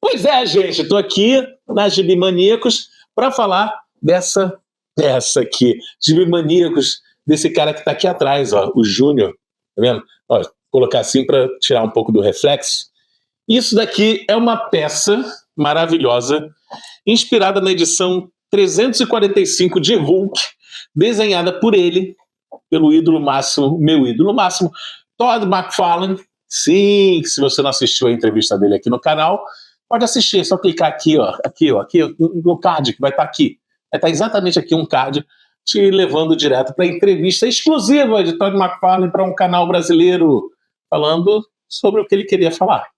Pois é, gente, estou aqui na Gibi Maníacos para falar dessa peça aqui, Gibi Maníacos, desse cara que está aqui atrás, ó, o Júnior, tá vendo? Ó, vou colocar assim para tirar um pouco do reflexo. Isso daqui é uma peça maravilhosa, inspirada na edição 345 de Hulk, desenhada por ele, pelo ídolo máximo, meu ídolo máximo, Todd McFarlane. Sim, se você não assistiu a entrevista dele aqui no canal, pode assistir, é só clicar aqui, ó, aqui no card que vai estar aqui. Vai estar exatamente aqui um card te levando direto para a entrevista exclusiva de Todd McFarlane para um canal brasileiro, falando sobre o que ele queria falar.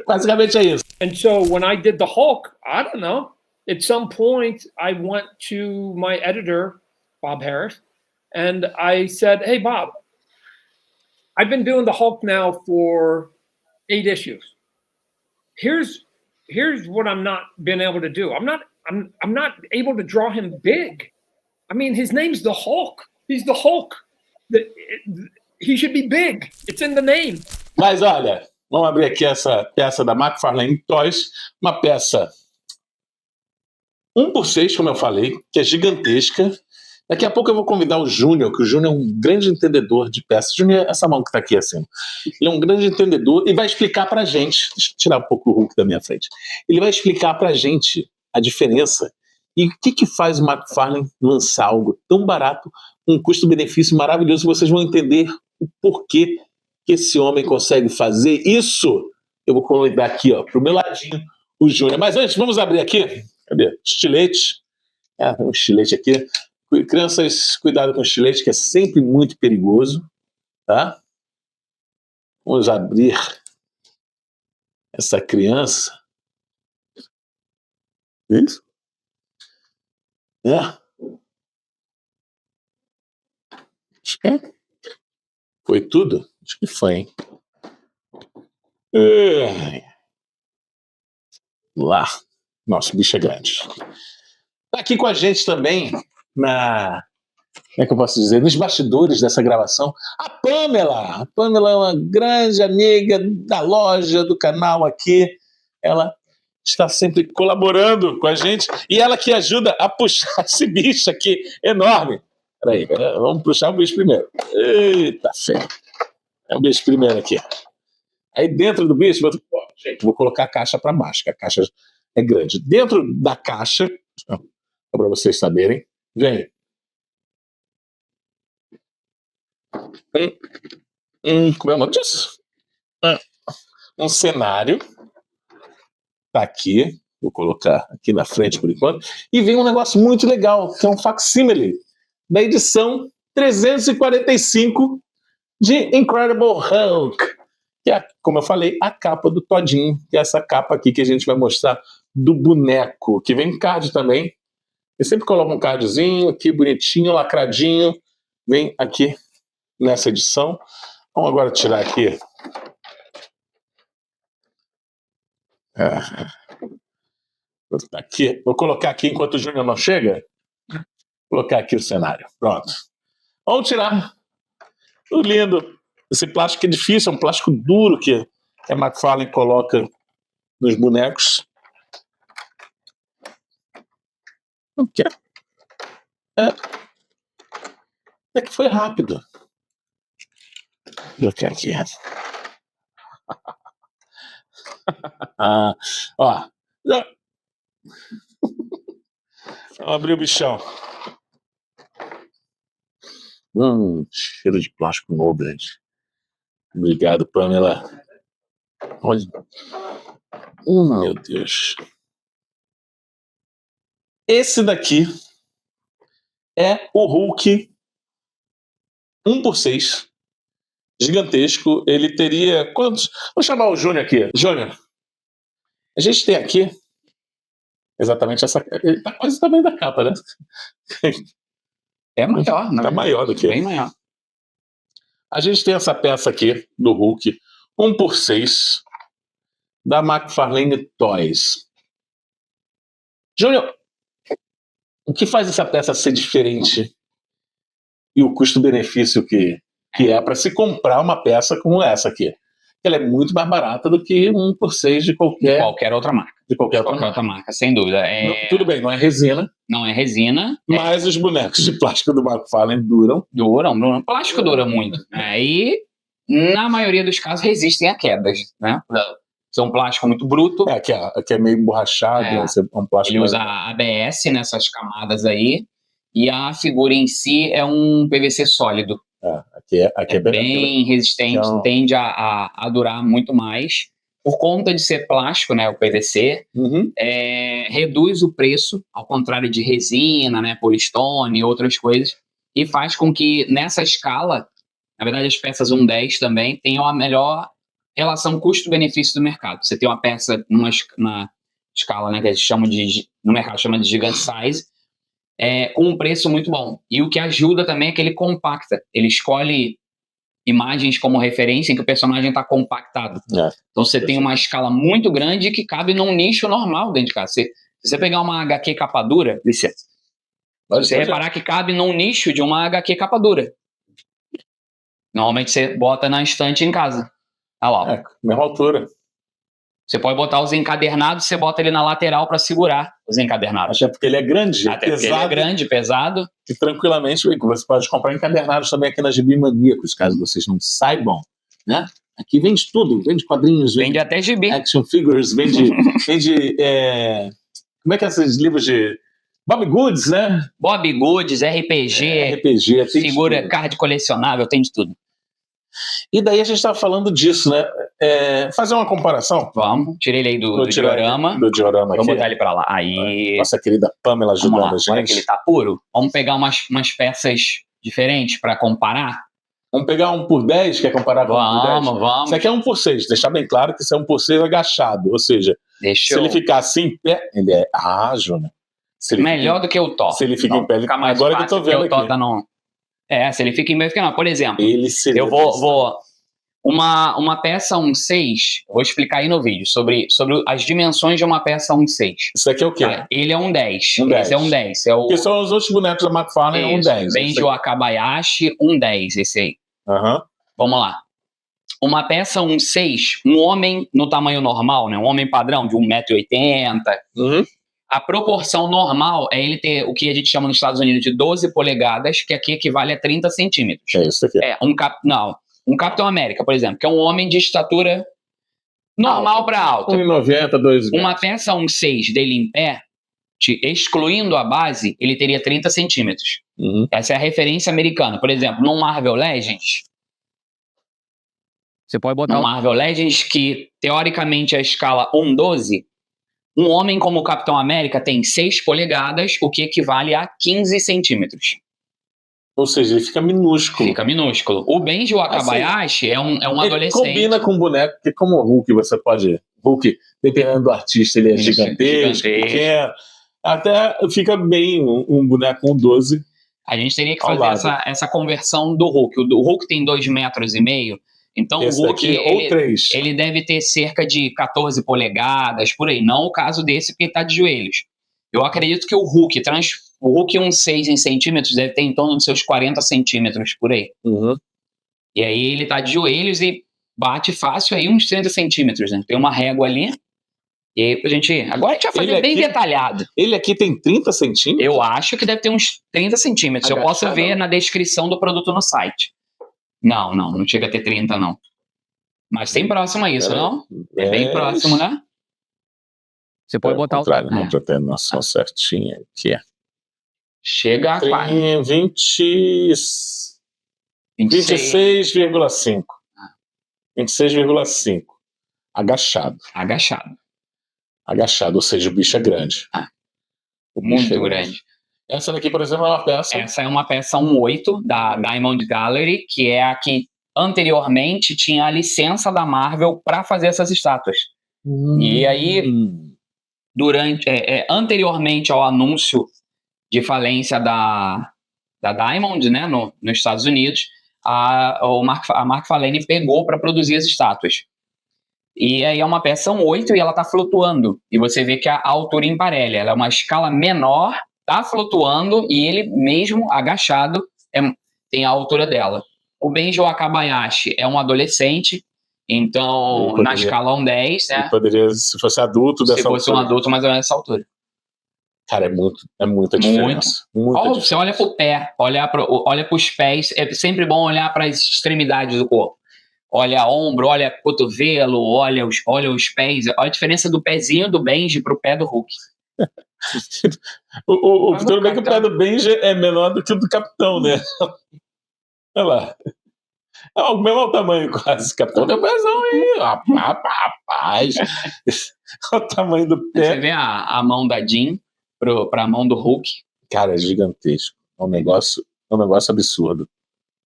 Basicamente é isso. And so when I did the Hulk, I don't know, at some point I went to my editor, Bob Harris, and I said, hey, Bob, I've been doing the Hulk now for 8 issues. Here's what I'm not been able to do. I'm not able to draw him big. I mean, his name's the Hulk. He's the Hulk. He should be big. It's in the name. Mas olha, vamos abrir aqui essa peça da McFarlane Toys, uma peça 1x6, como eu falei, que é gigantesca. Daqui a pouco eu vou convidar o Júnior, que o Júnior é um grande entendedor de peças. Júnior, essa mão que está aqui assim, ele é um grande entendedor e vai explicar pra gente, deixa eu tirar um pouco o Hulk da minha frente, ele vai explicar pra gente a diferença e o que faz o McFarlane lançar algo tão barato, com um custo-benefício maravilhoso. Vocês vão entender o porquê que esse homem consegue fazer isso. Eu vou convidar aqui, ó, pro meu ladinho, o Júnior. Mas antes, vamos abrir aqui. Cadê? Estilete. Um estilete aqui. Crianças, cuidado com o estilete, que é sempre muito perigoso, tá? Vamos abrir essa criança. Isso? Acho que foi tudo? Acho que foi, hein? Lá. Nossa, o bicho é grande. Tá aqui com a gente também, como é que eu posso dizer, nos bastidores dessa gravação, a Pamela. A Pamela é uma grande amiga da loja, do canal aqui. Ela está sempre colaborando com a gente e ela que ajuda a puxar esse bicho aqui enorme. Peraí, vamos puxar o bicho primeiro. Eita, feio. É o bicho primeiro aqui. Aí dentro do bicho, gente, vou colocar a caixa para baixo, que a caixa é grande. Dentro da caixa, para vocês saberem, vem como é o nome disso? Um cenário. Tá aqui, vou colocar aqui na frente por enquanto, e vem um negócio muito legal, que é um facsímile da edição 345 de Incredible Hulk, que é, como eu falei, a capa do Todinho, que é essa capa aqui que a gente vai mostrar do boneco, que vem card também. Eu sempre coloco um cardzinho aqui, bonitinho, lacradinho, vem aqui nessa edição. Vamos agora tirar aqui. Vou colocar aqui enquanto o Júnior não chega. Vou colocar aqui o cenário. Pronto. Vamos tirar o lindo. Esse plástico é difícil, é um plástico duro que a McFarlane coloca nos bonecos. Não quer. É que foi rápido. Vou colocar aqui. Ó. Vamos abrir o bichão. Cheiro de plástico novo, gente. Obrigado, Pamela. Olha. Meu Deus. Esse daqui é o Hulk 1x6. Gigantesco. Ele teria quantos? Vou chamar o Júnior aqui. Júnior, a gente tem aqui exatamente essa. Ele tá quase o tamanho da capa, né? É maior, né? Tá maior do que. Bem maior. A gente tem essa peça aqui do Hulk 1x6 da McFarlane Toys. Júnior, o que faz essa peça ser diferente e o custo-benefício que é para se comprar uma peça como essa aqui? Ela é muito mais barata do que 1x6 de qualquer outra marca. de qualquer outra Qualquer marca. outra marca, sem dúvida. Tudo bem, não é resina, Não é resina, mas os bonecos de plástico do McFarlane duram. duram. Plástico dura muito. E, na maioria dos casos, resistem a quedas, né? São um plástico muito bruto. Aqui é meio emborrachado, é um plástico. Ele usa ABS nessas camadas aí. E a figura em si é um PVC sólido. Aqui é bem resistente, Então, tende a durar muito mais. Por conta de ser plástico, né, o PVC, reduz o preço, ao contrário de resina, né, polistone e outras coisas, e faz com que nessa escala, na verdade as peças 1.10 também, tenham a melhor relação custo-benefício do mercado. Você tem uma peça na escala, né, que a gente no mercado chama de gigant size, com um preço muito bom. E o que ajuda também é que ele compacta. Ele escolhe imagens como referência em que o personagem está compactado. Então você tem uma escala muito grande que cabe num nicho normal dentro de casa. Se você pegar uma HQ capa dura, você reparar que cabe num nicho de uma HQ capa dura. Normalmente você bota na estante em casa. Olha lá. Mesma altura. Você pode botar os encadernados, você bota ele na lateral para segurar os encadernados. Até porque ele é grande, Até porque ele é grande, pesado. E tranquilamente você pode comprar encadernados também aqui na Gibi Maníacos, caso vocês não saibam, né? Aqui vende tudo, vende quadrinhos, Vende até gibi. action figures, vende como é que é esses livros de Bob Goods, né? Bob Goods, RPG, RPG, tem figura, tudo. card colecionável, tem de tudo. E daí a gente estava falando disso, né? Fazer uma comparação. Vamos, tirei ele aí do diorama. Do diorama Vamos aqui. botar ele pra lá. Aí, Nossa querida Pamela vamos ajudando lá, a olha gente. que ele tá puro. Vamos pegar umas peças diferentes pra comparar? Vamos pegar 1 por 10, quer comparar com 1 por 10? Vamos. Isso aqui é 1 por 6, deixar bem claro que isso é 1 por 6 agachado, ou seja, se ele ficar assim em pé, ele é Júnior. Melhor do que o Thor. Se ele fica em pé, ele fica mais agora que eu fácil, tô vendo porque o Thor aqui. tá no... se ele fica em pé, fica não. Por exemplo, Ele seria eu vou uma peça 1.6, eu vou explicar aí no vídeo sobre as dimensões de uma peça 1.6. Isso aqui é o quê? Tá? Ele é 1.10. 1.10. Esse é 1.10. Porque são os outros bonecos da McFarlane, é 1.10. Benji Wakabayashi, 1.10, esse aí. Vamos lá. Uma peça 1.6, um homem no tamanho normal, né? Um homem padrão de 1,80 m. A proporção normal é ele ter o que a gente chama nos Estados Unidos de 12 polegadas, que aqui equivale a 30 centímetros. É isso aqui. Um Capitão América, por exemplo, que é um homem de estatura normal para alta. 1,90 m, 2 m. Uma peça 1.6 dele em pé, excluindo a base, ele teria 30 centímetros. Essa é a referência americana. Por exemplo, no Marvel Legends, você pode botar no Marvel Legends, que teoricamente é a escala 1:12, um homem como o Capitão América tem 6 polegadas, o que equivale a 15 centímetros. Ou seja, ele fica minúsculo. Fica minúsculo. O Benji Wakabayashi é um adolescente. Combina com o boneco, porque como o Hulk, você pode... Hulk, dependendo do artista, ele é gigantesco, pequeno. Até fica bem um boneco 1,12. A gente teria que fazer essa conversão do Hulk. O Hulk tem 2,5 metros. Então esse o Hulk ou 3. Ele deve ter cerca de 14 polegadas, por aí. Não o caso desse, porque ele está de joelhos. Eu acredito que o Hulk 1,6 em centímetros deve ter em torno dos seus 40 centímetros, por aí. E aí ele está de joelhos e bate fácil aí uns 30 centímetros, né? Tem uma régua ali. E aí agora a gente vai fazer bem detalhado. Ele aqui tem 30 centímetros? Eu acho que deve ter uns 30 centímetros. Eu posso ver na descrição do produto no site. Não chega a ter 30, não. Mas tem próximo a isso, não? É bem próximo, né? Você pode botar o... Não, pra ter noção certinha aqui. Chega a 26,5. 26,5. Agachado, ou seja, o bicho é grande. Muito grande. Essa daqui, por exemplo, é uma peça... Essa é uma peça 1.8 da Diamond Gallery, que é a que anteriormente tinha a licença da Marvel para fazer essas estátuas. E aí, anteriormente ao anúncio de falência da Diamond, né, nos Estados Unidos, a McFarlane pegou para produzir as estátuas. E aí é uma peça 1.8 e ela está flutuando. E você vê que a altura emparelha. Ela é uma escala menor, está flutuando, e ele mesmo agachado tem a altura dela. O Benji Wakabayashi é um adolescente Então, na escala 1:10, né? Poderia, se fosse adulto dessa se fosse altura. um adulto, mais ou menos dessa altura. Cara, é muita diferença. Você olha pro pé, olha pros pés. É sempre bom olhar para as extremidades do corpo. Olha ombro, olha cotovelo, olha os pés. Olha a diferença do pezinho do Benji pro pé do Hulk. Tudo bem que o pé do Benji é menor do que o do Capitão, né? Olha lá. É o mesmo tamanho quase. O Capitão tem um pezão aí. Rapaz. Olha o tamanho do pé. Você vê a mão da Jean pra mão do Hulk. Cara, é gigantesco. É um negócio absurdo.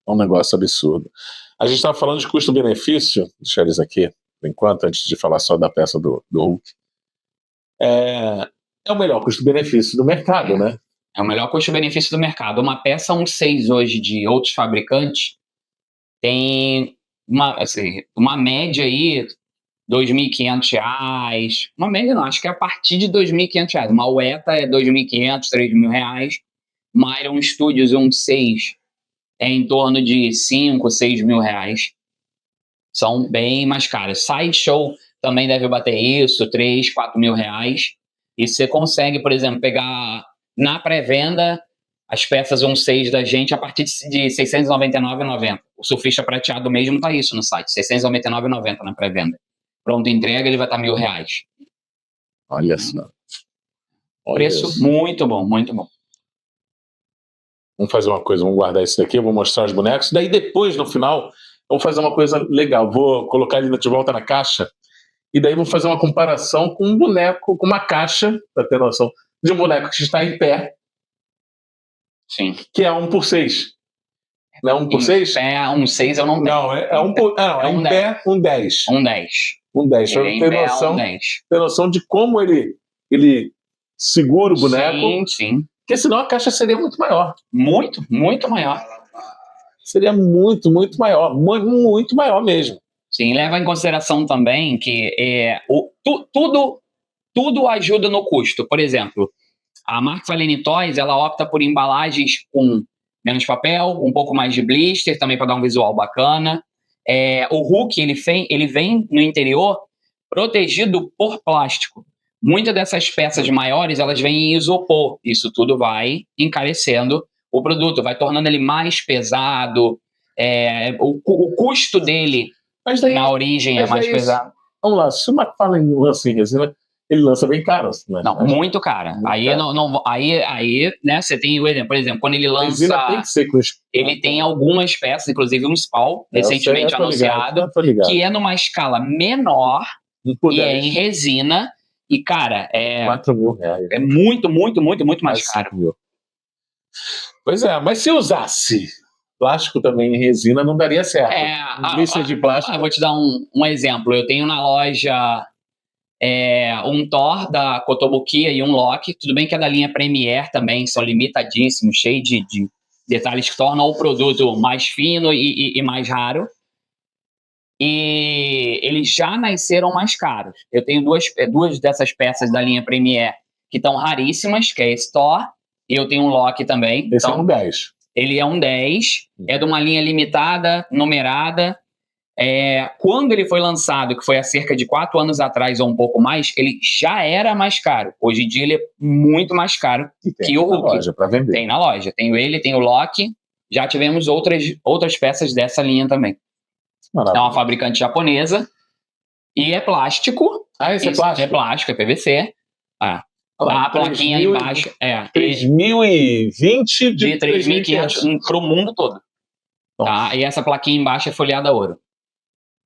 É um negócio absurdo. A gente estava falando de custo-benefício, deixa eles aqui, por enquanto, antes de falar só da peça do Hulk. É o melhor custo-benefício do mercado, né? É o melhor custo-benefício do mercado. Uma peça 1.6 hoje de outros fabricantes tem uma média aí, R$2.500. Uma média não, acho que é a partir de R$2.500. Uma UETA é R$2.500, R$3.000. Uma Iron Studios 1.6 é em torno de R$5.000, R$6.000. São bem mais caras. Sideshow também deve bater isso, R$3.000, R$4.000. E você consegue, por exemplo, pegar na pré-venda as peças 1.6 da gente a partir de R$ 699,90. O surfista prateado mesmo tá isso no site, R$ 699,90 na pré-venda. Pronto, entrega, ele vai estar R$1.000. Olha só. Preço muito bom, muito bom. Vamos fazer uma coisa, vamos guardar isso daqui, eu vou mostrar os bonecos. Daí depois, no final, vou fazer uma coisa legal. Vou colocar ele de volta na caixa. E daí vou fazer uma comparação com um boneco, com uma caixa, para ter noção, de um boneco que está em pé. Sim. Que é 1x6. Não é 1x6? É 1.6 eu não tenho. Não, é em pé 1.10. 1.10. 1.10. Para ter noção de como ele segura o boneco. Sim, sim. Porque senão a caixa seria muito maior. Muito, muito maior. Seria muito, muito maior. Muito maior mesmo. Sim, leva em consideração também que tudo ajuda no custo. Por exemplo, a McFarlane Toys, ela opta por embalagens com menos papel, um pouco mais de blister, também para dar um visual bacana. O Hulk, ele vem no interior protegido por plástico. Muitas dessas peças maiores, elas vêm em isopor. Isso tudo vai encarecendo o produto, vai tornando ele mais pesado. O custo dele na origem é mais pesado. Vamos lá, se o McFarlane lança em resina, ele lança bem caro. Né? Não, muito cara. Aí, né, você tem o exemplo, por exemplo, quando ele lança. Resina tem que ser com ele tem algumas peças, inclusive um SPAL, recentemente anunciado, que é numa escala menor e é em resina. E, cara, R$4.000. É muito, muito, muito, muito mais caro. Mil. Pois é, mas se usasse plástico também em resina, não daria certo. Blister de plástico. Eu vou te dar um exemplo. Eu tenho na loja um Thor da Kotobukiya e um Loki. Tudo bem que é da linha Premier também, são limitadíssimos, cheio de detalhes que tornam o produto mais fino e mais raro. E eles já nasceram mais caros. Eu tenho duas dessas peças da linha Premier que estão raríssimas, que é esse Thor, e eu tenho um Loki também. Esse é um 10. Ele é um 10, é de uma linha limitada, numerada. Quando ele foi lançado, que foi há cerca de 4 anos atrás ou um pouco mais, ele já era mais caro. Hoje em dia ele é muito mais caro que o Hulk. Tem na loja para vender. Tem na loja. Tenho ele, tenho o Loki. Já tivemos outras peças dessa linha também. Maravilha. É uma fabricante japonesa e é plástico. Esse é plástico? É plástico, é PVC. A plaquinha embaixo 3.020 de 3.500 para o mundo todo. Tá? E essa plaquinha embaixo é folheada a ouro.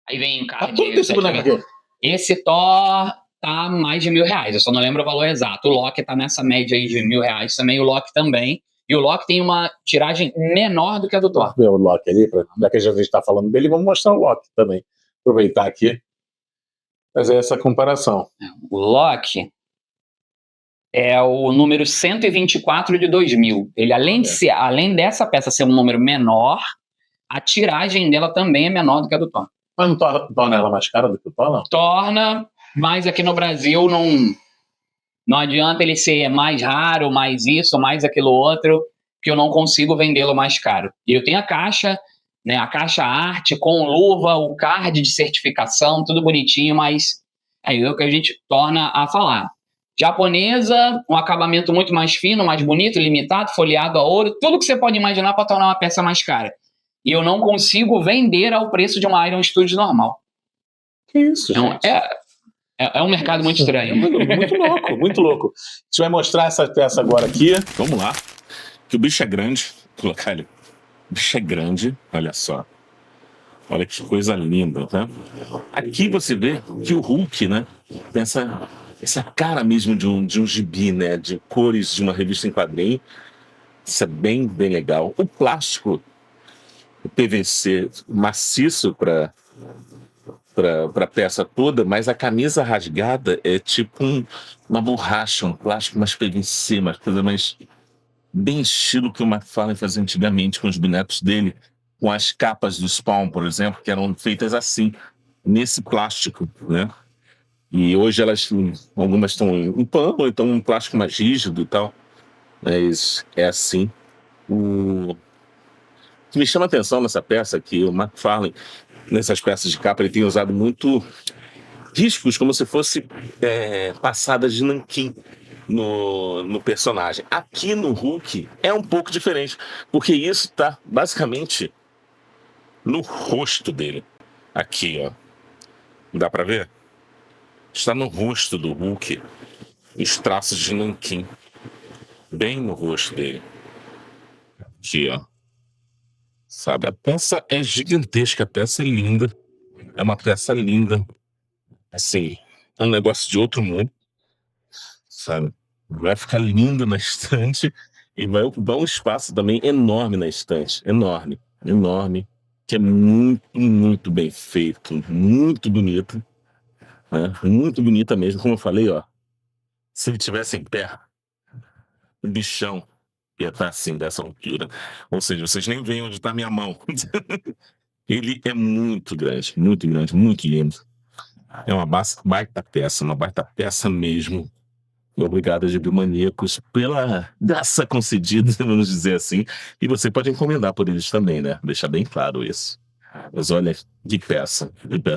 Aí vem esse Thor tá mais de R$1.000. Eu só não lembro o valor exato. O Loki tá nessa média aí de R$1.000 também. O Loki também. E o Loki tem uma tiragem menor do que a do Thor. Vamos ver o Loki ali, já que a gente está falando dele, vamos mostrar o Loki também. Aproveitar aqui, fazer essa comparação. O Loki é o número 124 de 2000. Ele, além dessa peça ser um número menor, a tiragem dela também é menor do que a do Thor. Mas não torna ela mais cara do que o Thor, não? Torna, mas aqui no Brasil não adianta ele ser mais raro, mais isso, mais aquilo outro, que eu não consigo vendê-lo mais caro. E eu tenho a caixa, né? A caixa arte com luva, o card de certificação, tudo bonitinho, mas é o que a gente torna a falar. Japonesa, um acabamento muito mais fino, mais bonito, limitado, folheado a ouro, tudo que você pode imaginar para tornar uma peça mais cara. E eu não consigo vender ao preço de uma Iron Studios normal. Que isso, Então, gente? é um mercado muito estranho. Muito louco, muito louco. A gente vai mostrar essa peça agora aqui. Vamos lá. Que o bicho é grande. Vou colocar ele. O bicho é grande, olha só. Olha que coisa linda, tá? Aqui você vê que o Hulk, né? Tem essa cara mesmo de um gibi, né? De cores de uma revista em quadrinho. Isso é bem, bem legal. O plástico, o PVC maciço para a peça toda, mas a camisa rasgada é tipo uma borracha, um plástico mais PVC, uma coisa mais bem estilo que o McFarlane fazia antigamente com os bonecos dele, com as capas do Spawn, por exemplo, que eram feitas assim, nesse plástico, né? E hoje algumas estão em pano, ou então um plástico mais rígido e tal, mas é assim. O que me chama a atenção nessa peça é que o McFarlane, nessas peças de capa, ele tem usado muito riscos como se fosse passadas de nanquim no personagem. Aqui no Hulk é um pouco diferente, porque isso está basicamente no rosto dele. Aqui, ó. Dá pra ver? Está no rosto do Hulk os traços de nanquim. Bem no rosto dele. Aqui, ó. Sabe, a peça é gigantesca, a peça é linda. É uma peça linda. Assim, é um negócio de outro mundo. Sabe? Vai ficar linda na estante e vai ocupar um espaço também enorme na estante. Enorme, enorme. Que é muito, muito bem feito. Muito bonito. Né? Muito bonita mesmo. Como eu falei, ó. Se ele tivesse em pé, o bichão ia estar assim, dessa altura. Ou seja, vocês nem veem onde está minha mão. Ele é muito grande, muito lindo. É uma baita peça mesmo. Obrigado, GB Maníacos, pela graça concedida, vamos dizer assim. E você pode encomendar por eles também, né? Deixar bem claro isso. Mas olha, que peça.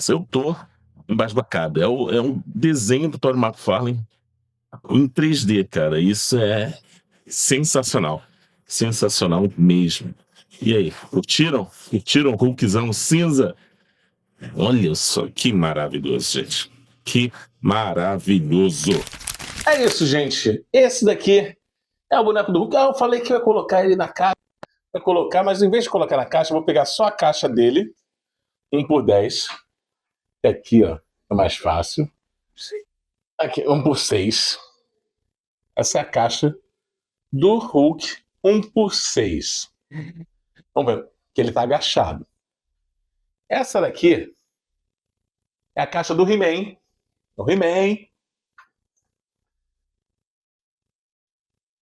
Eu tô embasbacado. É um desenho do Todd McFarlane em 3D, cara. Isso é sensacional. Sensacional mesmo. E aí, curtiram? Curtiram o Hulkzão cinza? Olha só, que maravilhoso, gente. Que maravilhoso. É isso, gente. Esse daqui é o boneco do Hulk. Eu falei que eu ia colocar ele na caixa. Vai colocar, mas em vez de colocar na caixa, eu vou pegar só a caixa dele. 1x10. Aqui, ó. É mais fácil. Aqui, 1x6. Essa é a caixa do Hulk 1x6. Vamos ver que ele tá agachado. Essa daqui é a caixa do He-Man. O He-Man.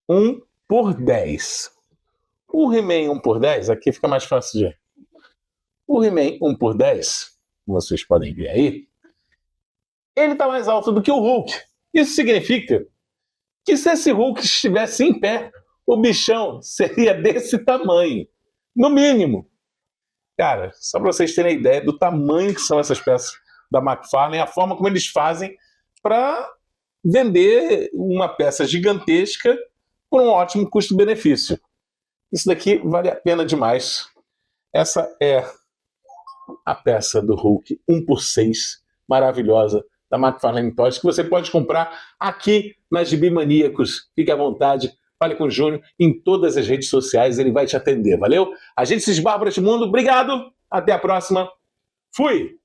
1x10. O He-Man 1x10, aqui fica mais fácil de ver. O He-Man 1x10, como vocês podem ver aí, ele está mais alto do que o Hulk. Isso significa que se esse Hulk estivesse em pé, o bichão seria desse tamanho. No mínimo. Cara, só para vocês terem ideia do tamanho que são essas peças da McFarlane, a forma como eles fazem para vender uma peça gigantesca por um ótimo custo-benefício. Isso daqui vale a pena demais. Essa é a peça do Hulk 1x6, maravilhosa, da McFarlane Toys, que você pode comprar aqui na GB Maníacos. Fique à vontade, fale com o Júnior em todas as redes sociais, ele vai te atender, valeu? Agências Bárbaras do Mundo, obrigado, até a próxima, fui!